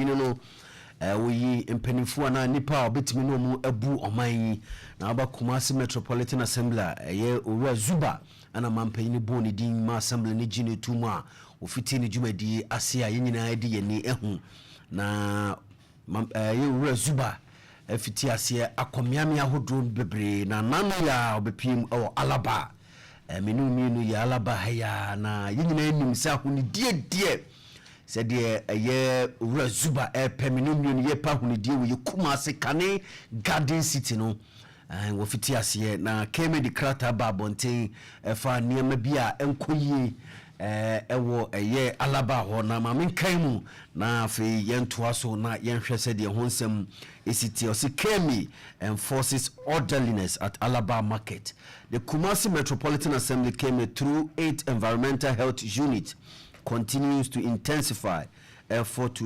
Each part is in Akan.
panyin no we mpanimfo na nipa obetimi no mu abu oman na aba Kumasi Metropolitan Assembly ye Owura Zuba ana mampanyin boni din ma assembly ni gine tumu a ofiti ni dwumadi ase a yenyina edi yeni ehu na ye Owura Zuba afiti ase akomiame ahodo bebre na nanu ya obepim Alabar menu ya Alabar ya na yenyina enim se ahuni die said ye Owura Zuba peminu ye pa huni die we Kumasi Kane Garden City no wo fiti ase na KMA di krata ba bonten fa niam bia enkoyie ewo ye Alabar ho na mamenkan mu na afi yentoa so na yenhwe se de honsem esiti o se KMA enforces orderliness at Alabar market. The Kumasi Metropolitan Assembly KMA through 8 environmental health units continues to intensify effort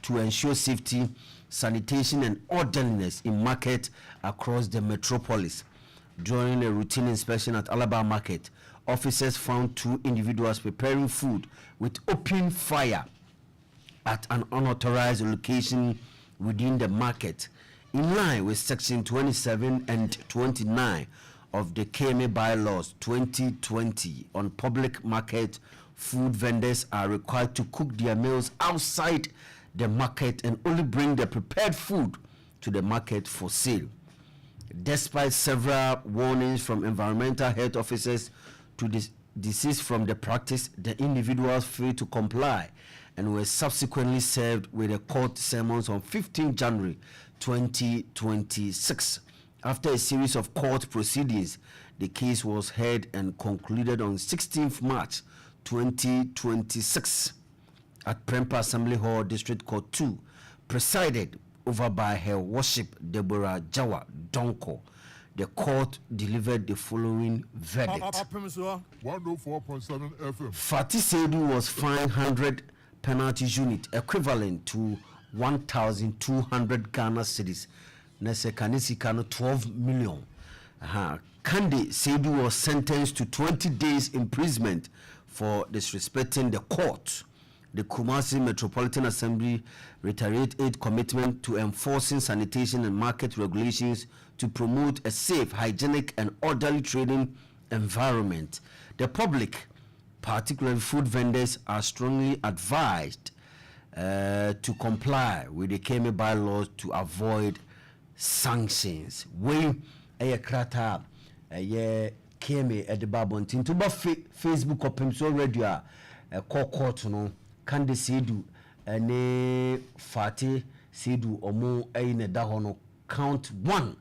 to ensure safety, sanitation and orderliness in market across the metropolis. During a routine inspection at Alabar market, officers found 2 individuals preparing food with open fire at an unauthorized location within the market, in line with section 27 and 29 of the KMA bylaws 2020 on public market. Food vendors are required to cook their meals outside the market and only bring the prepared food to the market for sale. Despite several warnings from environmental health officers to desist from the practice, the individuals failed to comply and were subsequently served with a court summons on 15 January 2026. After a series of court proceedings, the case was heard and concluded on 16th March 2026 at Prempa Assembly Hall, District Court 2, presided over by Her Worship Deborah Jawa Donko. The court delivered the following verdict. Opemsuo 104.7 FM. Fati Sedu was fined 100 penalty unit equivalent to 1,200 Ghana cedis. Nese kanisi kano 12 million. Kandi Sedu was sentenced to 20 days imprisonment for disrespecting the court. The Kumasi Metropolitan Assembly reiterated its commitment to enforcing sanitation and market regulations to promote a safe, hygienic and orderly trading environment. The public, particularly food vendors, are strongly advised to comply with the KMA bylaws to avoid sanctions. We krata KMA at the Babontin to Facebook Opemsuo radio court no Kande Sedu ne Fati Sedu omo ne da hono count 1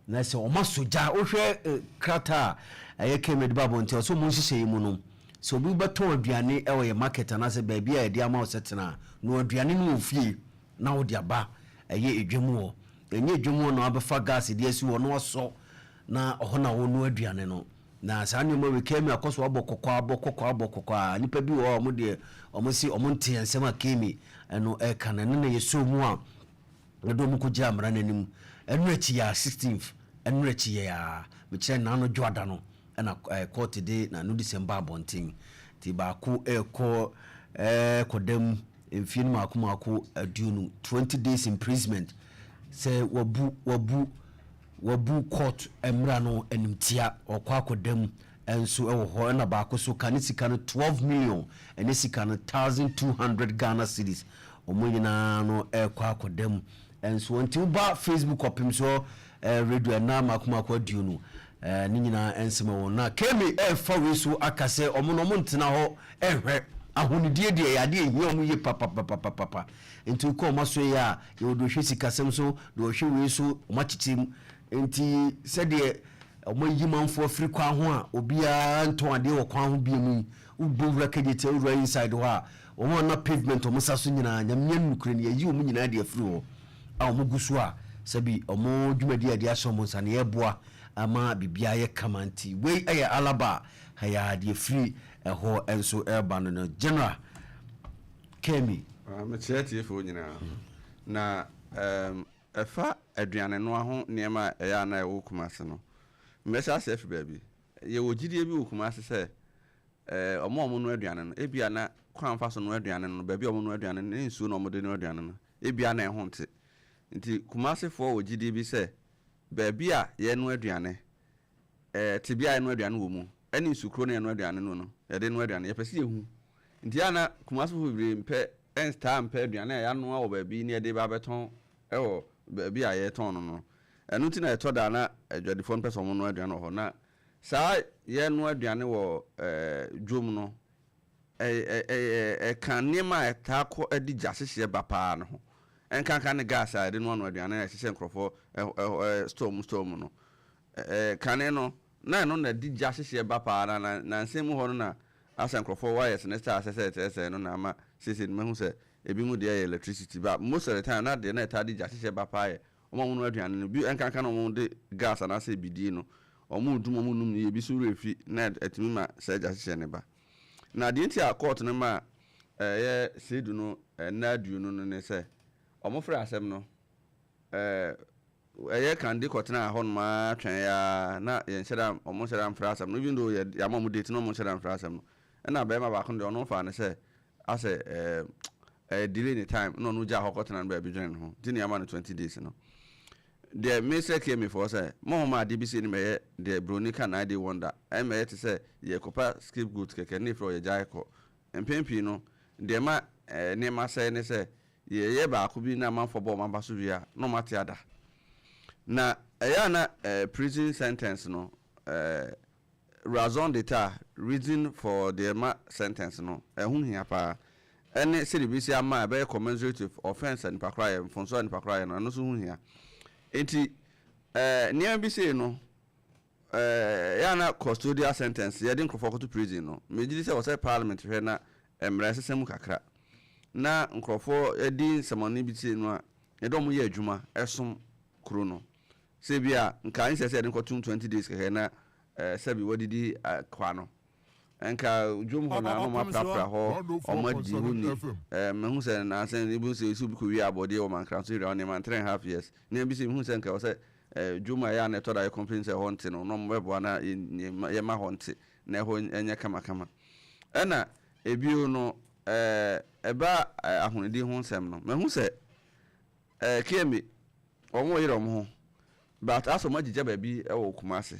na se o masoja o hwe krata KMA de Babontin so mo nhihye mu no so bi beton aduane e wo market na se ba bia e dia ma o setena no aduane no ofie na wo dia ba edwemu wo enye edwemu no abefa gas de asi wo no so na ohona wo no aduane no na saa nyoma we KMA akoso abokokwa nipa bi wo mo de omosi omonte ensema KMA eno kana ne yeso mu a edo mu ko gira mra nanim enu achi ya 16th enu achi ya me kire na no dwada no na court de na no December abontin ti ba ko kodam mfin mako aduonu 20 days imprisonment say wabu court emra no animtia okwakodam enso ewo ho na ba ko so kanisika no 12 million enisika no 1,200 Ghana cedis omunyina no ekwakodam enso nti uba Facebook Opemsuo radio na makoma aduonu ni nyina ensema won na KMA fa we so akase omo ntena ho ehwe ahonidie de yade ehia omo ye papa nti ko maso ya yodo hwe sikasem so do hwe we so omachichim nti sede omo yimanfo afiri kwa ho a obia nton ade wo kwa ho biemu ubowura kagete ura inside ho a omo na pavement omo saso nyina nyamnya nukure ne yi omo nyina de afiri ho a omo guso a sabi omo dwumadi ade aso omo nsane eboa ama bibia ye kamanti we aya Alabar haya de free ho enso urban no general KMA me chete fo nyina na efa aduane no ho niema eya na ewo Kumasi no mmesa sef baabi ye wogidie bi wo Kumasi se omo no aduane no ebia na kwan fa so no aduane no ba bia omo no aduane no nsuo no omo de no aduane no ebia na ehon te nti Kumasi fo ogidi bi se ba bia ye no aduane te bia ye no aduane wo mu ani nsukro no ye no aduane no ye de no aduane ye pese ehu nti ana Kumasi fo bi mpe ensta mpe aduane ya no wo ba bi ne de ba beton ewo ba bia ye ton no enu ti na etoda na adwadifo mpe so mo no aduane ho na saa ye no aduane wo dwom no kan nema eta ko adi jasehye ba pa no ho enkanka ne gas a de no aduane na hye nkrofo storm no kane no na di jasehye ba pa na nsem ho no na asa nkrofo wires ne star sese no na ma sese me hu se ebi mu de electricity ba most of the time na de na eta di jasehye ba pa ye omo no aduane no bi enkanka no mo de gas na se bidie no omo dum omo num ye bi so refi na etimi ma se jasehye ne ba na de nti a court no ma ye sedu no na adu no ne se omo fra asem no ye kan de court na ho no ma twen ya na ye nhyira omo nhyira fra asem no even though ya ma mo date no omo nhyira fra asem no na ba ma ba ko de ono fa ne se ase delay the time no ja ho court na ba bi dwen ho di ne ya ma no 20 days no the minister came for say mo ma DBC ni me the bronika na dey wonder I me to say ye kopa scapegoat keke ni fro ye jai ko empempi no the ma ne ma say ne say ye ba ko bi na man for bo man ba so bia no mate ada na ya na prison sentence no raison d'état reason for the ma sentence no hu hia pa ene se DBC ama be commensurate offense and pakra mfonso and pakra no so hu hia enti niam bi say no ya na custodial sentence ya din krofo to prison no mejidi say was parliament hwe na emra sesem kakra na nkrofo edin semoni bi say no a edom ye adwuma esom kro no se bia nka nse say edin ko 20 days ke na sabi wadidi kwa no enka dwom ho na no ma prapra ho omadi hu ni mehu se na sen ibu se su bi ko wi abode o man kran so ri on man 3.5 years na bi se mehu se nka o se dwuma ya na toda complain se honte no no mbebo na ye ma honte na ho enya kama ena ebiu no eba ahunedi ho nsem no mehu se KMA omo yire omo ho but aso magije ba bi e wo Kumasi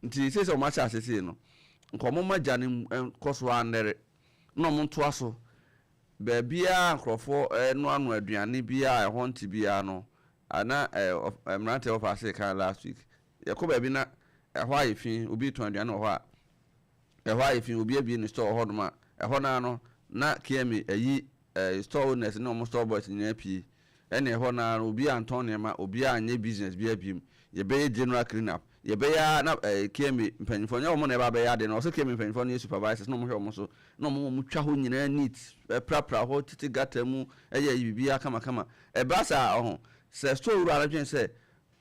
nti se o ma cha asese no nkomo magya ne koso anere no mo nto aso ba bia nkrofo no anu aduane bia e honte bia no ana emrante of ase kan last week yakoba bi na ehwa ayefin obi to aduane ho a ehwa ayefin obi abi ni store ho no ma ehwa na no na KMA ayi store owners no mo store boys nya pie ene ehwa na obi anton ne ma obi anye business bia biem ye be general clean up ye be ya na KMA mpanifo nya omo na ba be ya de no so KMA mpanifo no supervisors no mo hwe omo so no mo twa ho nyina neat prapra ho titi gata mu eye bibia kama ba sa ho se store ru aladwen se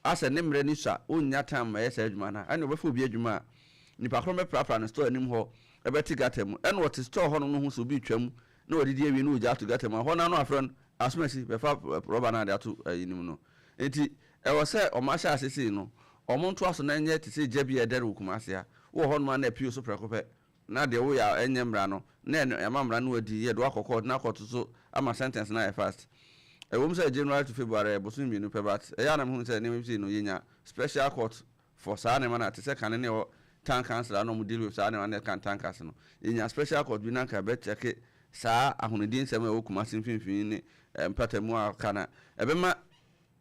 ase ne mre ni sha onya time ma yesa adwuma na ane obefo bi adwuma nipa kro me prapra no store anim ho ebeti gata mu ene what store ho no ho so bi twam na odidi awie no oja to gata mu ho na no afren asmesi be fa rubber na de to yinim no enti e wo se o ma sha asese no o mo nto aso na nye te se jabi edere Kumasi a wo ho no na pio so prekope na de wo ya enye mra no na e ma mra no odi ye do akokọ na akọto so ama sentence na e fast wom say January to February bosun bi no pebat ya na me hu say ne me say no yenya special court for sa na na te say kan ne o town council no mo deal with sa na kan town council no yenya special court bi na ka be check sa ahunedin sem e wo Kumasi mfimfini ne mpatamu aka na ebe ma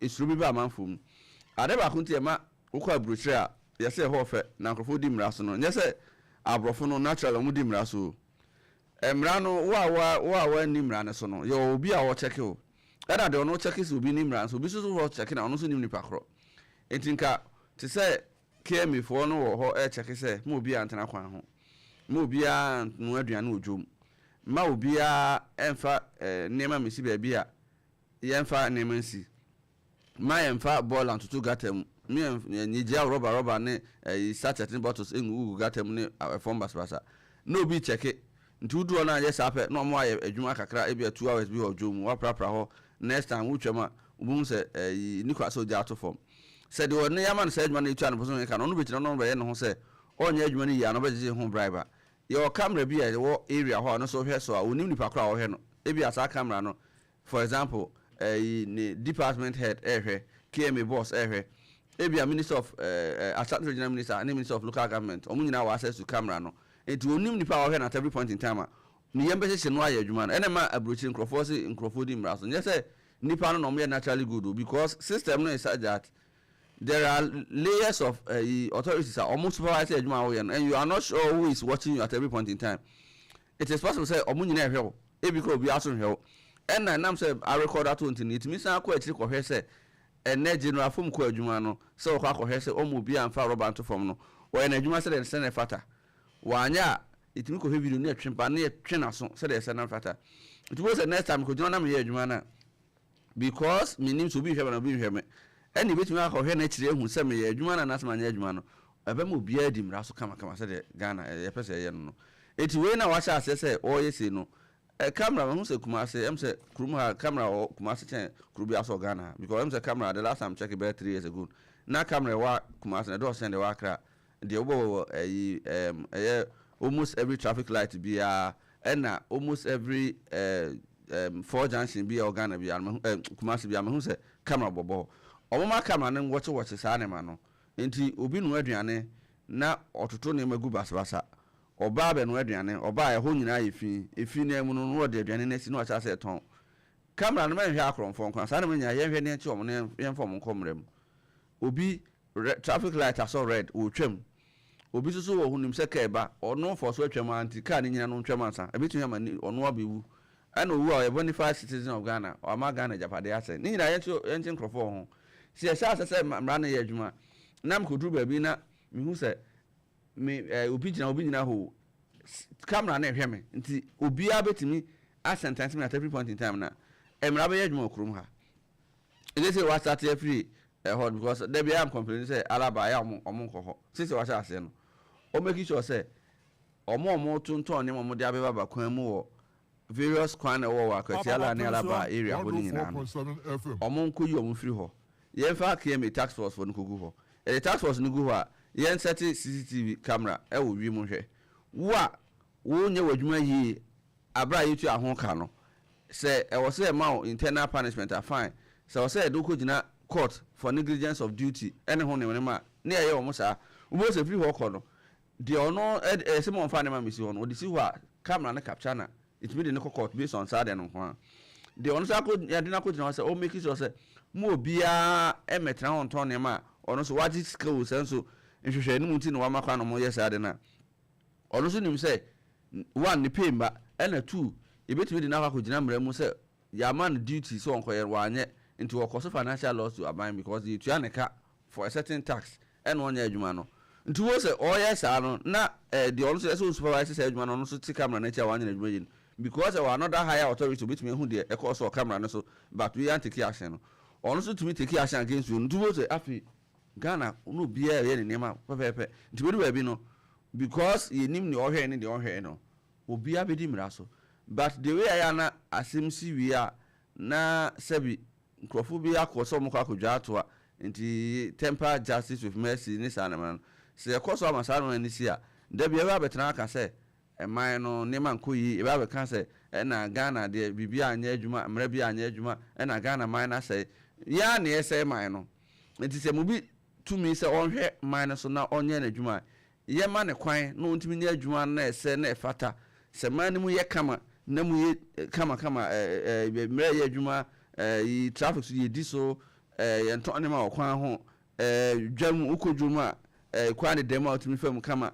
isuru bi ba manfom ade ba kunti e ma ukọ abrochire a ye say ho fe na nkrofo di mra so no nye say abrofo no natural mu di mra so emra no wa ni mra ne so no ye obi a wo check o ada de ono check is obi ni mra so obi so wo check na ono so ni nipa kro entinka te say KMA fo no wo ho check say mo obi antena kwan ho mo obi a no aduane odwom ma obi a emfa nema mesi ba bia ye emfa nema nsi ma emfa ball and to gatem me nyija rubber ne sachet bottles engu gatem ne form basbasa no obi check nti udu na ye sape no mo aye adwuma kakra e bia 2 hours bi ho dwom wa prapra ho next time wutwam ubun se ni kwa so ja to form said one yaman said man itu an person kan no be tira no be ye no ho se onye adwuma ni ya no be je ho bribe your camera be a area ho no so hwe so a onim nipa kra wo hwe no ebi asa camera no for example department head ehwe KMA boss ehwe ebi a minister of assistant regional minister and minister of local government omunyina wa access to camera no enti onim nipa wo hwe na at every point in time ni yembe se no aye adwuma no ene ma abrochi nkrofo se nkrofo di mra so nye se nipa no me naturally good because system no is such that there are layers of authorities are almost supervise adwuma and you are not sure who is watching you at every point in time. It is possible say omunyina ehwe ebi ko obi aso hwe and nam say I record that one it means na ko akiri ko hwe say ene general form ko adwuma no say o ko hwe say omu bi amfa rubber to form no o ene adwuma say the sene fata wanya it mean ko hwe video na twempa na twe na so say the sene fata it was the next time ko jona na me adwuma na because me nim so bi hwe na bi hwe me ene betumi akọ hwe na kire hu se me ye adwuma na nasema nya adwuma no ebe mo bia di mra so kama se de Ghana ye pese ye no eti we na wacha ase se o ye se no camera hu se kuma se em se kurum ha camera o kuma se chen kurubi aso Ghana because em se camera the last time check about 3 years ago na camera wa kuma se do send wa kra de obo almost every traffic light bia na almost every four junction bia Ghana bia kuma se bia me hu se camera bobo omoma camera ne watch saa ne ma no enti obi no aduane na ototo ne magu basbasa oba be no aduane oba ye ho nyina efi na mu no no de aduane na si no acha se ton camera no ma hwe akronfo nkwa saa ne nya ye hwe ne nche omo ne yemfo mo nkomrem obi traffic light aso red o twem obi so wo hunim se ka eba ono for so twem anti car ne nyina no twem ansa ebitu ya ma ono abewu ana owu a bonified citizen of Ghana o ama Ghana japade ase ne nyina ye nche nkrofo ho si esa se mra na ye adwuma nam kodru ba bi na mi hu se me obi gina ho camera na ehwe me nti obi a betimi a sentence me at every point in time na emra ba ye adwuma okrum ha ele se wa start free hot because there be am complaining say Alabar ya omo nko since wa sha ase no o make sure say omo tunton ne mo de abeba ba kwan mu wo various kwan na wo wa kwati ala ne Alabar area ho ni nyina no omo nko yi omo free ho ye fa KMA tax force for nkogu ho the tax force nugu ho a ye set CCTV camera e wo wi mu hwe wo nye wadwuma yi abra yitu ahon ka no say e wo say ma internal punishment are fine say wo say do ko gina court for negligence of duty any ho ne ma na ye wo sa wo say free ho ko no de ono se mo fa ne ma misi ho no de si ho a camera na capture na it be the court based on side no ho de ono sa ko ya de na ko gina say o make sure say mo bia emetra ho nton ne ma ono so waji skill senso nhwehwe ni muti no wa makwa no mo yes ade na ono so nim say one ni pemba ena two ebetimi de na akwa gina mra mu say ya man duty so onko ye wanye into okoso financial loss to aban because the tuaneka for a certain tax and one year adwuma no into wo say oh yes no na the also so supervise say adwuma no so ti camera na cha wanye adwuma yin because there were another higher authority between who the ecoso camera no so but we ain't take action no also to me take action against you into wo say afi Ghana no bia ye ne nema pepepe into we do no because ye nim ni ohwe ni de ohwe no obi abedi mra so but the way I na asemsi wi a na sabi nkrofo bi akoso mo kwakodwa ato a nti temper justice with mercy ni sana man se ekoso amasa no ani si a da bia ba betena aka se eman no ne man koyi e ba be kan se na Ghana de bibia anya adwuma mra bia anya adwuma na Ghana man na se ya na ese man no nti se mo bi tumi se onhwe man so na onye na adwuma ye ma ne kwan no ntimi nya adwuma na ese na efata se man mu ye kama na mu ye kama mra ye adwuma yi traffic so ye diso yenton ne ma okwan ho dwam ukodwuma kwan de dem outimi fam kama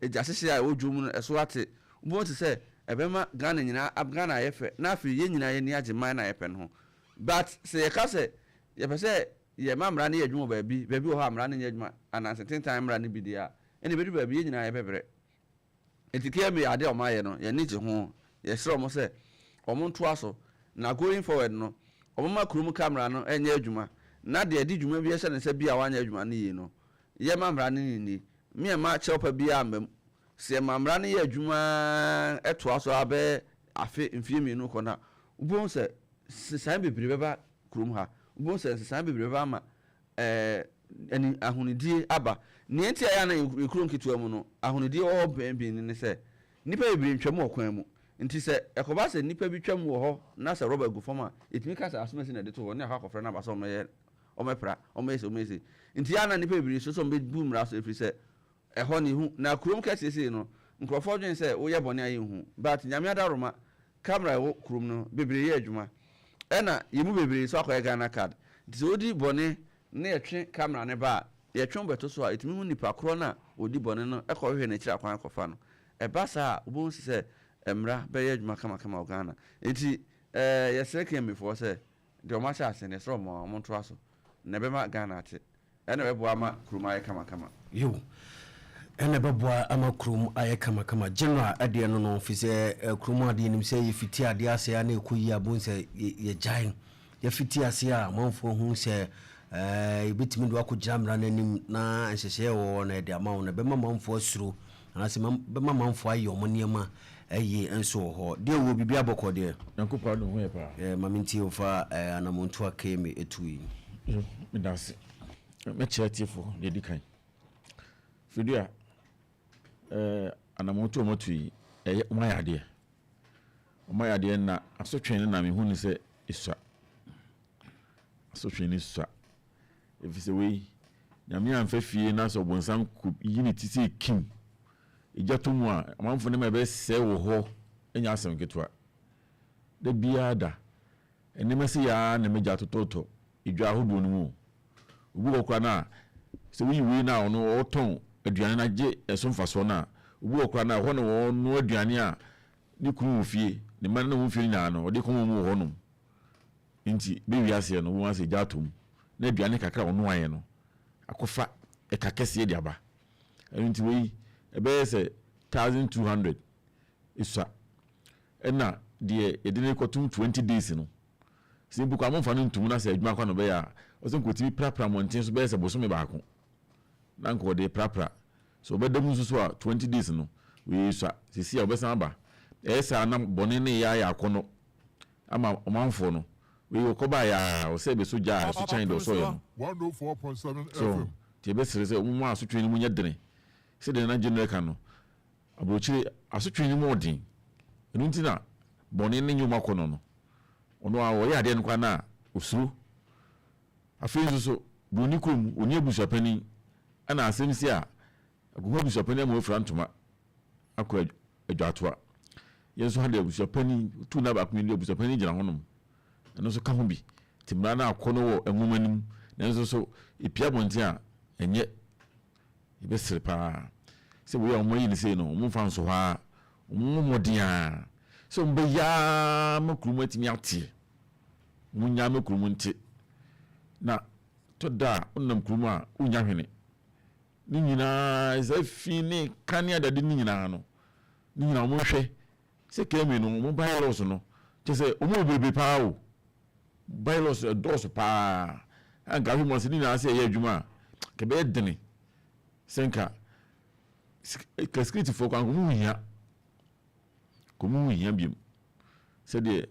ejasese a odwum no eso ate bo te se ebema Ghana nyina Ghana yefe na afi ye nyina ye ni ageman na yepe no but se ye ka se ye pese ye mamra ne ye dwum baabi o ha amra ne ye dwuma ana certain time mra ne bidia ene bedu baabi ye nyina ye bebre etikia me ade o ma ye no ye ni je ho ye sro mo se omo nto aso na going forward no omama kurum camera no enye adwuma na de adi dwuma bi ehye ne se bia wanya adwuma ne yi no ye mamra ne ni me ma cheopa bia ambam se mamra ne ye adwuma eto aso abe afi mfie mi no kona ubon se sesan bebre beba kurum ha ubon se sesan bebre beba ma ani ahunidie aba ne entia ya na ekurum kitua mu no ahunidie o bembi ne se nipa ebire ntwam okwan mu nti se ekoba se nipa bi twam wo ho na se rubber gu fama etimi ka se asomasi na de to ne akakofra na ba so omepra omese nti ya na nipa ebire so mbe bu mra so efiri se eho ne hu na kurom ka sese no nkrofo dwen se wo ye bone aye hu but nyame adaroma camera wo kurom no bebire ye adwuma ena yemu bebire so akoye Ghana card nti se odi bone na yetwe camera ne ba yetwe beto so a etimi hu nipa kro na odi bone no ekohwe na kira kwan kofa no eba sa obo se emra be ye adwuma kama Ghana nti yesere KMA for se de o ma sha ase ne so mo monto aso na be ma Ghana ate ena be bo ama kuruma ye kama yo ene beboa ama krum aye kama general ade no fi se krum ade nim se yefiti ade ase ya na ekoyi abun se ye jain yefiti ase a manfo hu se ibitimi do akogya mra nanim na nhyehyɛ wo na de ama wo na bema manfo asuro na se bema manfo aye omoniema ayi enso ho de wo bibia bokɔ de yankopa no ho ye pa maminti ofa anamonto KMA etui me dase me chiatifo de dikan fidia anamonto motui omayade na asotwen na me hu ni se isua asotwen ni isua efise we nyame amfa fie na so bonsam ku yiniti se kim ejatomu a amanfo ne mebe se wo ho enya asem ketwa de biada enema se ya na meja tototo idwa hodo no mu obu okra na se wi na ono oton aduane na je esomfa so na obu okra na ho no no aduane a ni kunu fie ne man na wo fie na no de komo mu ho no nti be wi ase no wo ase jatom na aduane kakra ono aye no akofa ekakese de aba nti we ebe se 1200 isa ena de edine kotum 20 days no simbu kwa monfa no ntum na se adwuma kwa no be ya o se nkotimi prapra monten so be se bosome baako na nko de prapra so be dam so a 20 days no we isa sisi obesan aba esa na bone ne ya akono ama omanfo no we okoba ya o se be so ja so chan do so ye no 104.7 so FM. ti be sere mu asotwe ni mu nya dene se de na general kan no abrochire asotwe ni mu odin enu ntina bone ne nyuma kono no ono a wo ya de nkwa na osuru afei so broni kom oni abusapani ana asemsi a agogo abusapani am ofra ntoma akọ adwatoa yenso ha de abusapani tu na ba komini abusapani gina honom eno so ka ho bi timra na akono wo enwomanim nenso so ipia bonte a enye ibesere pa se wo ya omoyi ni se no mo fa nso ha mo modia so mbe ya makrumati ate munya makrumunti na to da onnam kruma unya hwene ni nyina zafi ni kania dade ni nyina no ni nyina mo hwe se KMA no mo bylaws no tese o mo bebe pa o bylaws dos pa anka hu mo se ni na se ye adwuma ke be dene senka script for kan ko mu hia biem se de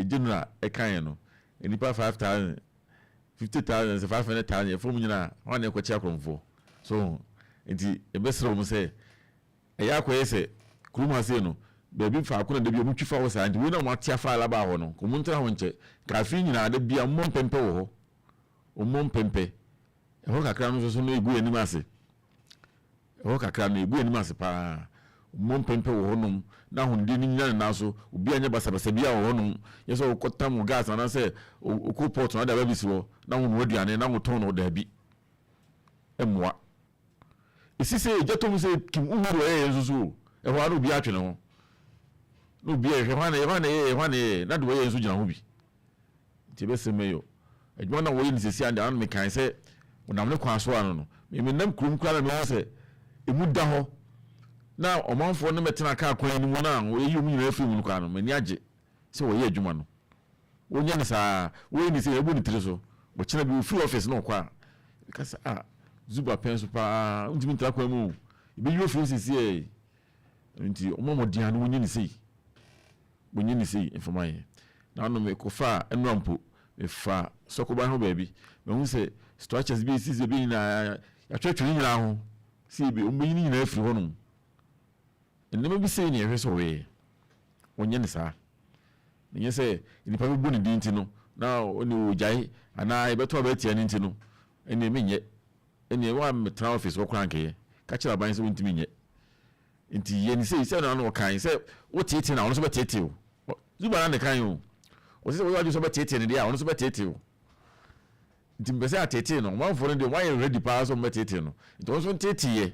general ekan no enipa 5000 50,000 500,000 from nyina wan e kwachi akromfo so enti ebesere mo se eya kwaye se kuruma se no bebi fa akona de bi mu twifa wo sa enti we na mo atia fa alaba ho no ko mu ntra ho nche ka fi nyina de bia mo mpempe wo ho o mo mpempe e ho kakra no so no egu anim ase e ho kakra no egu anim ase pa mo mpempe wo ho no na hunde ni nyina na so obi anya basabasa bia wo ho no yeso okotam gas na se okoport na da ba bisi wo na wo no aduane na wo ton no da bi emwa isise ejatom se kim uhuru yesusu e ho aru bi atwe ne ho no bi e hwane na do yesu gina ho bi ti be se meyo adwuma na wo yi ni sesi ande an me kan se wonam ne kwa so ano no me nam krum kwa na me ho se emu da ho na omanfo no metena ka kwan ni mu na wo yi mu nyina afi mu kwa no mani age se wo yi adwuma no wonya ne saa wo yi ni se ebu ni tire so wo kina bi free office no kwa kasa zuba penso pa ntimi ntra kwa mu ibe yi office sisi nti omomodian no wonya ni sei informaye na no me kofa enrampo me fa sokoba ho baabi me hu se structures bi sisi bi na ya twetwe nyina ho si bi ombe nyina afiri ho no nneɛma bi sei ne ɛhwɛ sɛ ɔyɛ ɔnyɛ ne saa ne nyɛ sɛ nipa bi bu ne din nti no na ɔne ɔgyae anaa yɛbɛtɔ a bɛtia ne nti no ɛne menyɛ ɛne wa metra office wɔ kora nkɛyɛ ka kyerɛ aban sɛ wontumi nyɛ nti yɛni sɛ na ɔkan sɛ wotieti na ɔno nso bɛtieti o zuba na ne kan o ɔsɛ sɛ wɔyɛ so bɛtieti ne deɛ a ɔno nso bɛtieti o nti mpɛ sɛ atete no ɔmanfoɔ no deɛ wɔayɛ ready paa sɛ ɔmbɛtete no nti ɔno nso nteteyɛ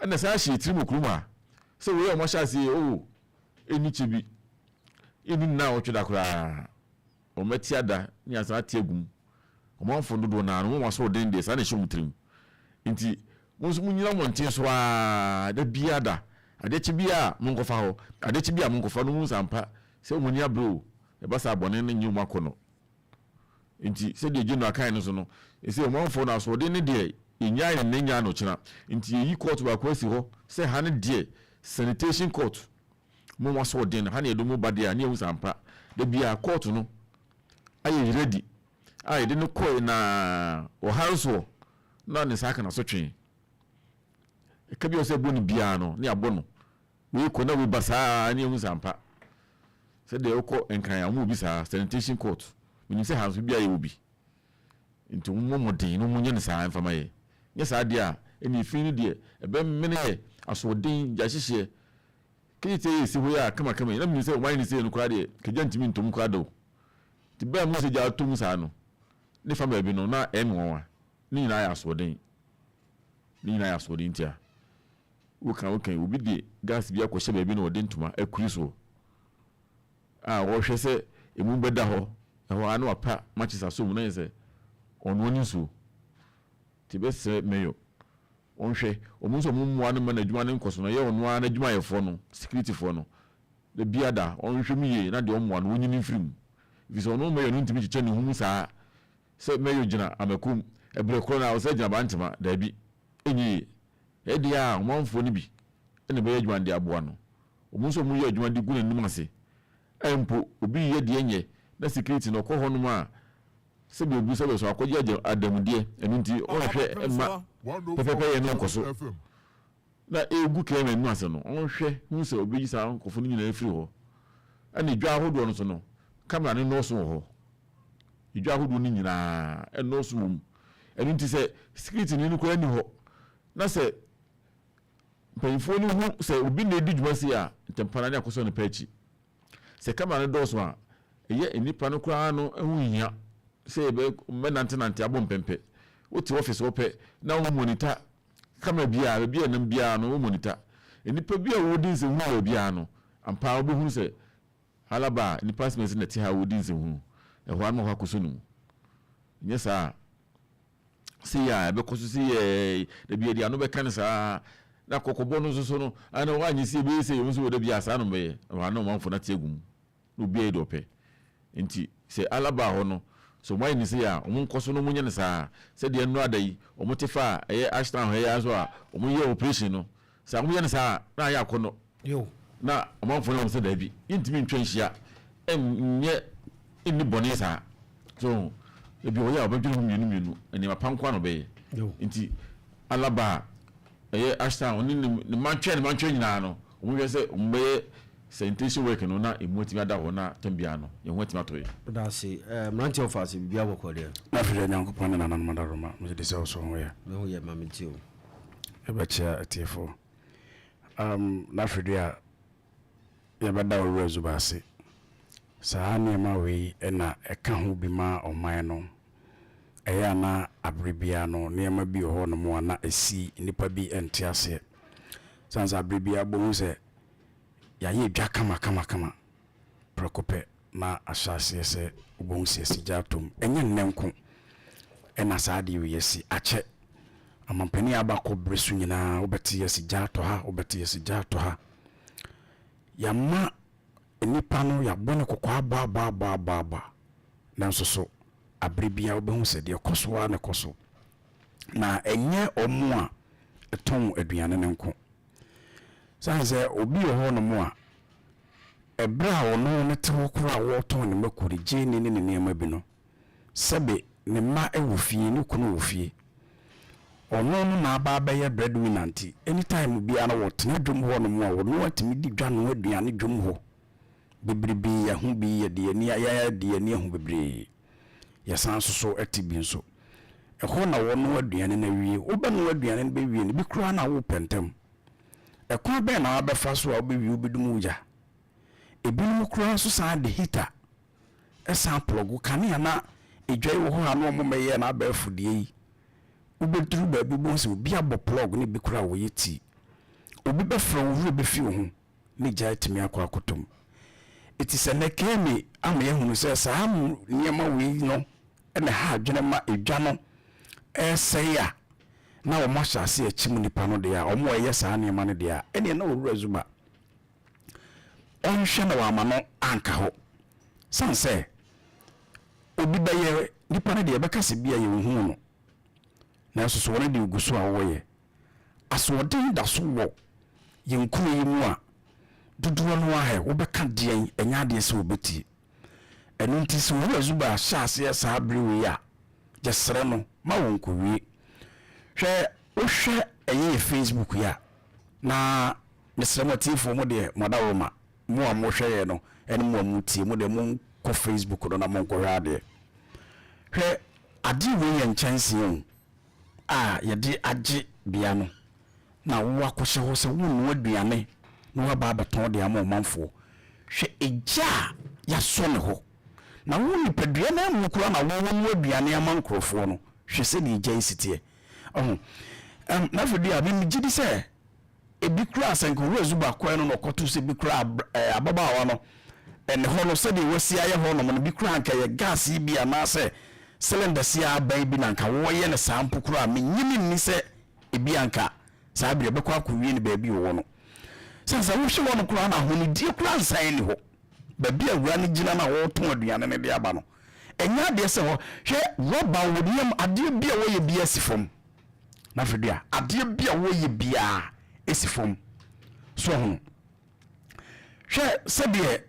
ɛna saa hyɛ tiri mu kurom a sɛ wɔyɛ ɔmo hyɛ aseɛ o ɛni kyɛ bi ɛni nna a ɔtwe da koraa ɔmɛti ada ne asa ate agum ɔmanfoɔ dodoɔ naa no wɔn waso ɔden deɛ saa na ɛhyɛ mu tirim nti wɔn nso mu nyina mmɔnten so a da bia da adekyɛ bi a mo nkɔfa hɔ adekyɛ bi a mo nkɔfa no mu nsampa sɛ wɔn ni abere o ɛba saa abɔne ne nyɛ mu akɔ no nti sɛdeɛ gye no akan no so no ɛsɛ ɔmanfoɔ no aso ɔden ne deɛ ɛnyaa ne nyaa no kyena nti yɛyi court baako asi hɔ sɛ ha ne deɛ sanitation court mo waso ɔden ha ne yɛde mu ba deɛ a ne ɛhu sampa da bia court no ayɛ ready a yɛde no kɔɛ na ɔhare soɔ na ne saa kana so twe ɛka bi ɔsɛ bɔ no biara no ne abɔ no wei kɔ na weba saa ne ɛhu sampa sɛdeɛ wokɔ nkran a mo bi saa sanitation court menim sɛ hanso bi a yɛwɔ bi nti mo mmɔden no mo nyɛ ne saa mfama yɛ nyɛ saa deɛ a ɛne fi no deɛ ɛbɛmene yɛ asoɔden gya hyehyeɛ kɛgye sɛ yɛ si hɔ yɛ a kamakama na menim sɛ ɔman ne sɛ no koraa deɛ kagya ntimi ntom koraa da o nti bɛɛ mo sɛ gya atom saa no ne fa baabi no na ɛme wɔn a ne nyinaa yɛ asoɔden nti a woka obi de gas bi akɔhyɛ baabi na ɔde ntoma akuri so a wɔhwɛ sɛ emu bɛda hɔ ɛhɔ ano apa matches asom na yɛ sɛ ɔno ani nsuo nti bɛsɛ mayo ɔnhwɛ ɔmo nso ɔmo mmoa no ma n'adwuma no nkɔ so no yɛ ɔno ara n'adwumayɛfoɔ no securityfoɔ no da bia da ɔnhwɛ mu yie na deɛ ɔmmoa no wɔnyini mfiri mu ɛfiri sɛ ɔno mayo no ntumi kyekyɛ ne ho mu saa sɛ mayo gyina amakum ɛberɛ korɔ no a ɔsɛ gyina bantema daabi ɛnyɛ ɛdeɛ a ɔmanfoɔ no bi ɛna bɛyɛ adwuma de aboa no ɔmo nso ɔmo yɛ adwuma de gu n'anim ase ɛmpo obi yɛ deɛ nyɛ na security no kɔ hɔ no ma sɛ bebu sɛ so akɔgye adamudeɛ ɛno nti ɔhwɛ ɛma pɛpɛpɛ yɛ no nkɔ so na ɛgu KMA no ase no ɔhwɛ hu sɛ obɛgyi saa nkɔfo no nyinaa afiri hɔ ɛne dwa ahodoɔ no so no kamera no nɔɔso wɔ hɔ dwa ahodoɔ no nyinaa ɛnɔɔso wɔ mu ɛno nti sɛ security no koraa ni hɔ na sɛ mpanyinfoɔ no hu sɛ obi na ɛdi dwuma si a ntɛmpana ne akɔsɔ no pa akyi sɛ kamera no dɔɔso a ɛyɛ nipa no koraa no ɛho hia sɛ mɛnante abɔ mpɛmpɛ wote office wɔpɛ na wo monitor kamera biara bia nam biara no wo monitor nipa bia wodi nsɛm hu biara no ampa wobɛhu sɛ Alabar nipa sɛmɛsɛ na te ha wodi nsɛm hu ɛhɔ ano hɔ akɔsɔ no mu nyɛ saa sɛ ya ɛbɛkɔ so sɛ yɛ da bia de ano bɛka ne saa na kɔkɔbɔ no so no ana wanyɛ sɛ ɛbɛyɛ sɛ yɛmu sɛ wɔda bia saa no bɛyɛ ɛhɔ ano ɔmanfo no te agu mu na obiara de ɔpɛ nti sɛ Alabar hɔ no so mo ayɛ sɛ a ɔmo nkɔ so no mo nyɛ ne saa sɛ deɛ no ada yi ɔmo te fa ɛyɛ Ashton hɔ yɛ aso a ɔmo yɛ operation no sɛ ɔmo yɛ ne saa na ayɛ akɔnɔ na ɔmanfo no sɛ daabi ntimi ntwa nhyia ɛnyɛ nni bɔne saa so ebi ɔyɛ a ɔbɛdwene ho mmienu nneɛma pankwa no bɛyɛ nti Alabar ɛyɛ Ashton ɔne ne mantwɛ nyinaa no ɔmo hwɛ sɛ ɔmo bɛyɛ sanitation work no na emu atimi ada hɔ na tambia no ye ho atimi atoye dase mranti of us bibia bokode na fere nyankopɔn na nanan madaroma mo de sɛ so ho ya me ho ye mametio e ba chia atiefo na fere a ye bada wo zuba ase saa ne ma we na ɛka ho bi ma ɔman no ɛyɛ na abribia no ne ma bi hɔ no mo na esi nipa bi ente ase sansa abribia bo hu sɛ ya ye dwa kama prekope na ahyase se ubon siesi jatom enye nnenko ena saade we yesi ache amampani abakɔ bresu nyina obeti yesi jato ha yama enipa no ya bone kokɔ aba nanso so abribia obehu se de kosoa ne koso na enye omo a eton aduane ne nko sanse obi ho no mo a ebra ono ne te kura woton ne makuri gene ne nema bi no sebe ne ma ewofie ne kunu wofie ono no na aba be ye breadwinner nti anytime bia na wotena dwom ho no mo a wono atimi di dwa no aduane dwom ho bebrebe ya hu bi ye de ni ya de ni hu bebrebe ya san so atibi nso ɛhɔ na wono aduane na wie wobɛno aduane no be wie ne bi kura na wo pentem ɛkwa bɛ na abɛfa so a obewie obedum uja ebinum kura so san de heater ɛsan plug kanea na edwai wo ho ano mo mɛyɛ na abɛfudie yi ubeduru ba bi bo se obi abɔ plug ne bi kura wo yeti obi bɛfra wo ru be fi wo ho ne gya timi akɔ akotom eti sɛ na KMA ama yɛ hunu sɛ saa niema we no ɛna ha adwene ma edwa no ɛsɛya na wo ma hyase akyim nipa no de a ɔmo ɛyɛ saa niema no de a ɛne na owura zuba ɔnhwɛ na wama no anka ho san sɛ obi bɛyɛ nipa no de ɛbɛka se bia yɛ wo hu no na so wona de uguso a wo yɛ asoɔden da so wɔ yɛnkuru yi mu a dodoɔ no ahɛ wobɛka deɛn ɛnya deɛ sɛ wobɛtie ɛno nti sɛ owura zuba hyase saa brewe a yɛsrɛ no ma wo nkɔwie hwɛ wohwɛ ɛyɛ Facebook ya na mesrɛ mo tifo mo de modawoma mo a mo hwɛ yɛ no ɛne mo amu tie mo de mo kɔ Facebook no na mo nkɔhwɛ ade hwɛ ade we yɛ nkyɛnse a yɛde agye bia no na wo akɔhyɛ ho sɛ wo no aduane na wa ba beton de ama manfo hwɛ egya ya so ne ho na wo nipadua na mu kura na wo no aduane ama nkrofo no hwɛ sɛ ne egya isitie na fodi abi mi gidi sɛ ebi kura asenko rezuba kwa no koto sɛ bi kura ababaawa no ɛne ho no sɛ de wasi ayɛ ho no bi kura anka yɛ gas yi bi ana sɛ cylinder si aban bi na nka wo yɛ ne sampo kura me nyimi ni sɛ ebi anka saa bi bɛkɔ akɔwie ne baabi wo no sɛ wo hwe wo no kura na ho ne die kura nsan ni ho baabi awura ne gina na wo ton aduane ne de aba no enya de sɛ ho hwɛ roba wo nem ade bi a wo yɛ bi asifom na fedua ade bi a wo yɛ bia esifom so ho hwɛ sɛ de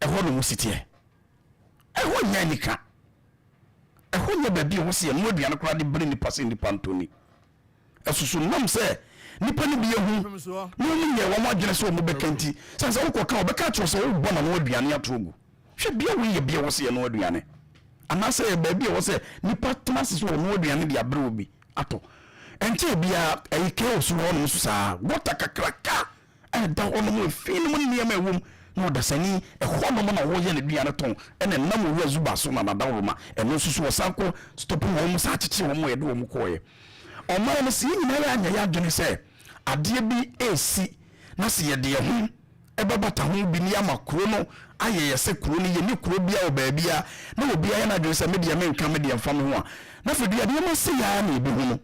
ɛhɔ no musitie ɛhɔ nya nika ɛhɔ nya baabi ho sɛ no aduane kura de bere ni pase ni pantoni ɛsoso nam sɛ nipa ni bia hu no ni nyɛ wɔn adwene sɛ wɔn bɛkanti sɛ wo kɔ ka wɔbɛka kyerɛ sɛ wo bɔ na no aduane atogo hwɛ bia wo yɛ bia wo sɛ no aduane anase baabi a wo sɛ nipa tena sɛ wɔn aduane de abere obi ato ɛnkyɛ bia ɛyɛ kɛ so hɔ no so saa wota kakraka ɛda hɔ no mu efi no mu nneɛma ɛwom na ɔdasani ɛhɔ no mu na wɔyɛ ne aduane ton ɛna nam owura zuba so na nadawroma ɛno nso so wɔsanko stop wɔn mu saa kyekye wɔn mu yɛde wɔn kɔɔyɛ ɔman no sɛ nyina yɛ anya yɛ adwene sɛ adeɛ bi esi na sɛ yɛde ho ɛbɛbata ho bi ne ama kuro no ayɛ yɛ sɛ kuro no yɛ ne kuro bia wɔ baabi a na obi ayɛ no adwene sɛ medeɛ menka medeɛ mfa me ho a na fɛ deɛ ma sɛ yɛa na ebi ho no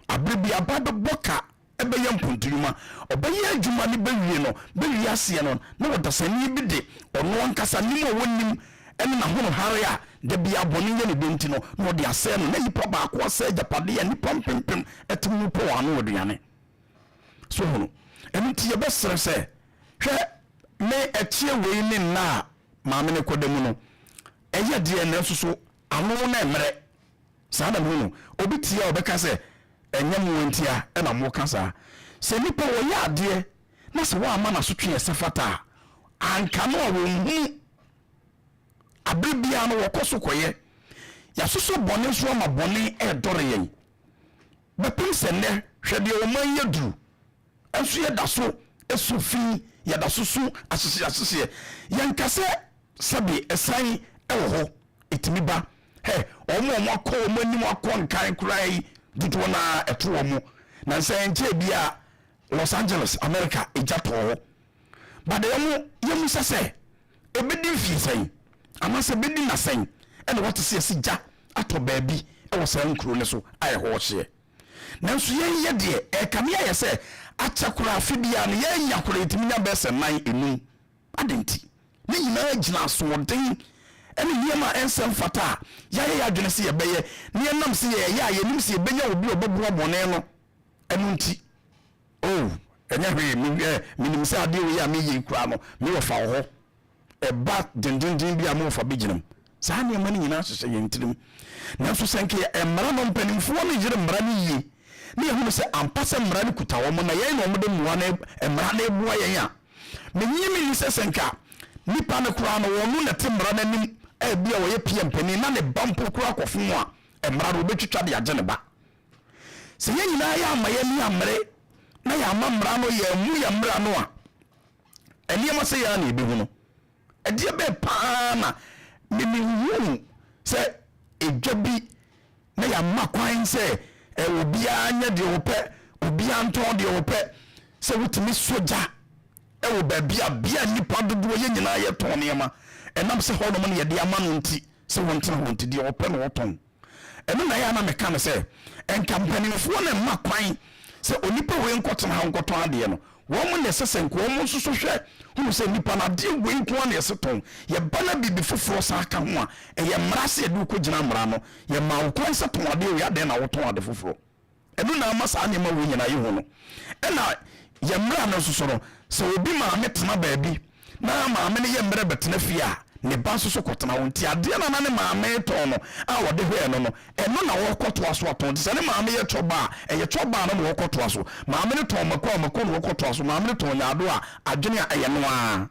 abere bi aba bɛbɔ ka ɛbɛyɛ mponturuma ɔbɛyɛ adwuma ne bɛwie no bɛwie aseɛ no na wɔdasani bi de ɔno ankasa nim a wɔnim ɛne na hono hare a da bi abɔne yɛ ne denti no na ɔde asɛ no na nipa baako asɛ japade a nipa mpempem ɛte mu pɔ ano aduane so hono ɛno nti yɛbɛsrɛ sɛ hwɛ me ɛkyie wei ne nna maame ne kɔda mu no ɛyɛ deɛ na nso so ano na mmerɛ saa na hono obi tie a ɔbɛka sɛ ɛnyɛ mu ntia ɛna mo ka saa sɛ nipa wɔyɛ adeɛ na sɛ wɔama na so twe ɛsɛ fata anka no a wɔnhu abere bia no wɔkɔ so kɔyɛ yɛasoso bɔne so ama bɔne ɛdɔre yɛn bɛpem sɛ nnɛ hwɛ deɛ ɔman yɛ duru ɛnso yɛda so ɛso fi yɛda so so ahyehyeɛ yɛnka sɛ sɛbe ɛsan ɛwɔ hɔ ɛtumi ba ɔmo akɔ ɔmo anim akɔ nkan koraa yi dodoɔ na ɛto wɔ mu na nsɛ nkyɛ bi a Los Angeles America ɛgya tɔɔ hɔ bade yɛmu sɛ sɛ ɛbɛdi mfie sɛn anasɛ bɛdi nasɛn ɛna wɔte sɛ ɛsi gya atɔ baabi ɛwɔ saa nkuro ne so ayɛ hɔ hyeɛ nanso yɛnyɛ deɛ ɛkame ayɛ sɛ akyɛ koraa afe bia no yɛnya koraa ɛtumi nya bɛɛ sɛ nan enum adenti ne nyinaa gyina asoɔden ɛne nneɛma ɛnsɛm fata a yɛayɛ adwene sɛ yɛbɛyɛ ne yɛnam sɛ yɛyɛ a yɛnim sɛ yɛbɛnya obi a ɔbɛboa bɔne no ɛno nti ɛnyɛ hwee menim sɛ adeɛ wei a meyɛ koraa no mewɔ fa wo hɔ ɛba dendenden bi a mewɔfa bɛgyinam saa nneɛma no nyinaa hyehyɛ yɛn tirim nanso sɛ nkɛ mmara no mpanimfoɔ no yere mmara no yie ne yɛhu sɛ ampa sɛ mmara no kuta wɔ mo na yɛn na ɔmo de mmoa no mmara no eboa yɛn a menyimi ni sɛ sɛnka nipa no koraa no wɔn na te mmara no anim bi a wɔyɛ pia mpanin na ne bampo koraa kɔfo mu a mmara no obɛtwitwa de agye ne ba sɛ yɛn nyinaa yɛ ama yɛn ni amere na yɛ ama mmara no yɛ mu yɛ mmara no a ɛnneɛma sɛ yɛa na ɛbɛhu no ɛdeɛ bɛɛ paa na memehu sɛ ɛdwa bi na yɛama kwan sɛ obiara nyɛ deɛ wɔpɛ obiara ntɔn deɛ wɔpɛ sɛ wotumi sogya ɛwɔ baabi a bia nipa dodoɔ yɛ nyinaa yɛtɔn nneɛma ɛnam sɛ hɔ nom no yɛde ama no nti sɛ wɔntena hɔ nti deɛ wɔpɛ no wɔtɔn ɛno na yɛ ana meka no sɛ ɛnka mpanimfoɔ na ɛma kwan sɛ onipa wei nkɔtena ha nkɔtɔn adeɛ no wɔn mo na ɛsɛ sɛ nka wɔn mo nso so hwɛ hunu sɛ nipa na adeɛ wei nko na ɛsɛ tɔn yɛba na biribi foforɔ saa ka ho a ɛyɛ mmara sɛ yɛde wokɔ gyina mmara no yɛma wo kwan sɛ tɔn adeɛ wei adeɛ na wotɔn ade foforɔ ɛno na ama saa nneɛma wei nyinaa yɛ ho no ɛna yɛ mmara no nso so no sɛ obi maame tena baabi na maame no yɛ mmerɛ bɛtena fie a ne ba nso so kɔtena wo nti adeɛ na ne maame tɔn no a wɔde hwɛɛ no no ɛno na wɔkɔtoa so atɔn nti sɛ ne maame yɛ twɔba a ɛyɛ twɔba no na wɔkɔtoa so maame no tɔn mako a mako na wɔkɔtoa so maame no tɔn nyaado a adwene a ɛyɛ no a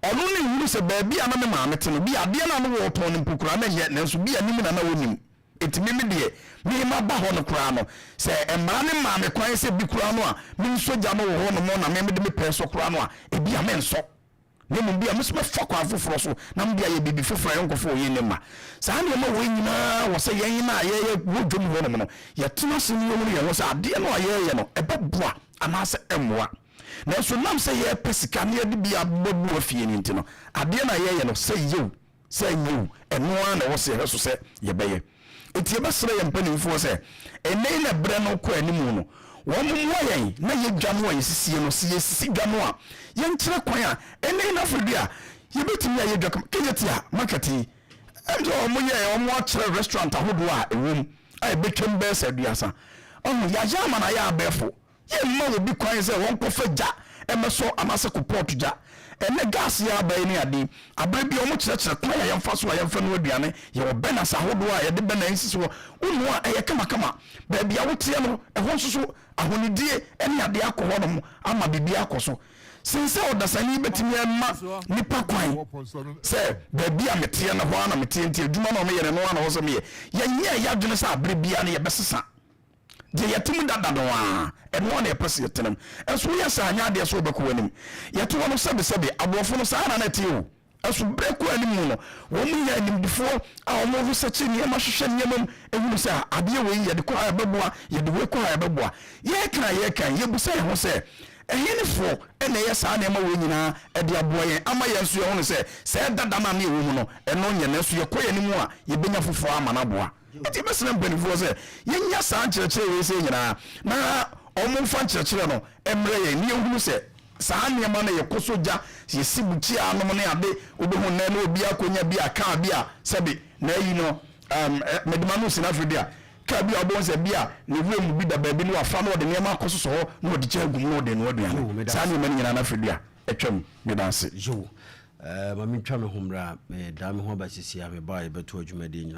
ɔno ne nhuru sɛ baabi a na ne maame te no bi adeɛ na no wɔtɔn no mpokura na nyɛ nanso bi anim na wɔnim ɛtumi me deɛ mema ba hɔ no koraa no sɛ mmara ne maame kwan sɛ bi koraa no a mensogya no wɔ hɔ no mo na memede me pɛ so koraa no a ebi a mensɔ ne mu bi a mesome fa kwa foforɔ so na mbi a yɛ bibi foforɔ yɛ nkɔfo yɛ ne ma saa nneɛma wɔ nyinaa wɔ sɛ yɛn na yɛyɛ wodwom hɔ no no yɛtena se ne yɛmu yɛn ho sɛ adeɛ no a yɛyɛ no ɛbɛboa anaasɛ ɛmmoa nanso nam sɛ yɛpɛ sika ne yɛde bi abɛbu afie no nti no adeɛ no a yɛyɛ no sɛ yew ɛnoa na ɛwɔ sɛ yɛhwɛ so sɛ yɛbɛyɛ ɛti yɛbɛsrɛ yɛ mpanimfoɔ sɛ ɛnɛ na berɛ no kɔ animu no wɔn mmoa yɛn na yɛdwa no a yɛsisie no sɛ yɛsisi dwa no a yɛnkyerɛ kwan a ɛnɛ na afiri a yɛbɛtumi a yɛdwa kɛnyɛti a market yi ɛmsɛ ɔmo yɛ ɔmo akyerɛ restaurant ahodoɔ a ɛwom a yɛbɛtwam bɛɛ sɛ aduasa ɔmo yɛagya ama na yɛ abɛɛfo yɛmma obi kwan sɛ wɔn kɔfa gya ɛmɛsɔ anaasɛ kopɔɔto gya ɛnɛ gas yɛ abae ne ade abere bi ɔmo kyerɛkyerɛ kwan a yɛmfa so a yɛmfa no aduane yɛwɔ bɛnas ahodoɔ a yɛde bɛna nsisi hɔ wonu a ɛyɛ kamakama baabi a woteɛ no ɛhɔ nso so ahonidie ɛne ade akɔ hɔ nom ama biribi akɔ so sen sɛ ɔdasani bɛtumi ama nipa kwan sɛ baabi a meteɛ no hɔ ana meteɛ nti adwuma na ɔmeyɛ no ana hɔ sɛ meyɛ yɛnyɛ yɛadwene sɛ abere bia no yɛbɛsesa deɛ yɛtemu dada no a ɛno na yɛpɛ sɛ yɛtenam ɛnso woyɛ sɛ anyɛ adeɛ so wobɛkɔ w'anim yɛto hɔ no sɛbesɛbe aboɔfo no saa na na ɛteɛ o ɛso berɛ kɔ anim mu no wɔn mu yɛ animdifoɔ a wɔn research nneɛma hyehyɛ nneɛma mu ehunu sɛ adeɛ wei yɛde kɔ ha yɛbɛboa yɛde wei kɔ ha yɛbɛboa yɛkan yɛbusa yɛn ho sɛ ɛhɛnifo ɛna ɛyɛ saa nneɛma wei nyinaa ɛde aboa yɛn ama yɛn nso yɛn ho sɛ sɛ ɛdada na ne ɛwɔ mu no ɛno nyɛ na nso yɛkɔ yɛn anim a yɛbɛnya foforɔ ama no aboa nti bɛsena mpanimfoɔ sɛ yɛnya saa nkyerɛkyerɛ wei sɛ nyinaa na ɔmo mfa nkyerɛkyerɛ no ɛmmerɛ yɛn ne yɛhunu sɛ saa nneɛma no yɛkɔ so gya yɛsi bukyia anom ne ade wobɛhu nnɛ no obi akɔnya bi a kaa bi a sɛbe na ayi no medema no sina afiri bi a kaa bi a wobɛhu sɛ bi a ne wura mu bi da baabi no wafa no wɔde nneɛma akɔ so so hɔ na wɔde kyɛ agum na wɔde no aduane saa nneɛma no nyinaa no afiri bi a ɛtwam medanse ma mentwa me ho mmra medaa me ho aba sisi a mebaa yɛbɛto adwumadi